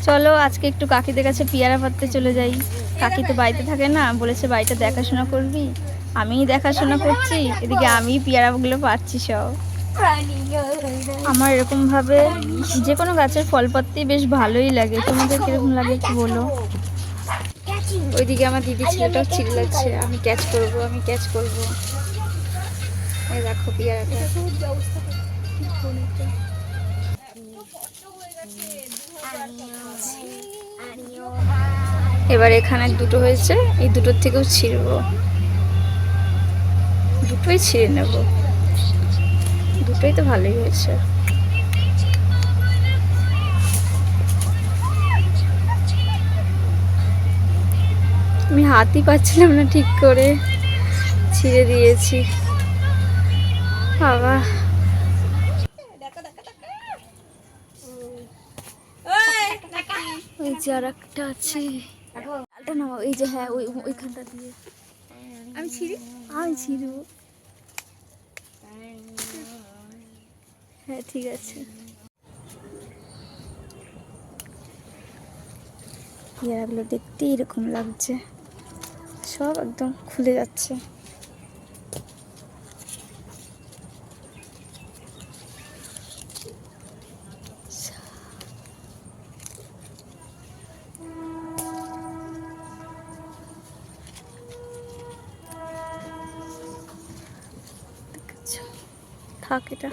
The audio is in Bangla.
চলো আজকে একটু কাকিদের কাছে পেয়ারা পাড়তে চলে যাই। কাকি তো বাড়িতে থাকে না, বলেছে বাড়িটা দেখাশোনা করবি। আমিই দেখাশোনা করছি, এদিকে আমিই পেয়ারাগুলো পাচ্ছি সব। আমার এরকম ভাবে যে কোনো গাছের ফল পাড়তে বেশ ভালোই লাগে। তোমাদের কিরকম লাগে একটু বলো। ওইদিকে আমার দিদি ছেলেটাও চিল্লাচ্ছে, আমি ক্যাচ করবো, আমি ক্যাচ করবো। এই দেখো পেয়ারাটা। এবার এখানে দুটো হয়েছে, এই দুটোর থেকেও ছিঁড়বো, দুটোই ছিঁড়ে নেব। দুটোই তো ভালোই হয়েছে। আমি হাতই পাচ্ছিলাম না ঠিক করে, ছিঁড়ে দিয়েছি। বাবা ওই যে আর একটা আছে, এই যে, হ্যাঁ ওইখানটা দিয়ে আমি ছিঁড়বো। হ্যাঁ ঠিক আছে। পেয়ারাগুলো দেখতে এরকম লাগছে, সব একদম খুলে যাচ্ছে। থাক এটা।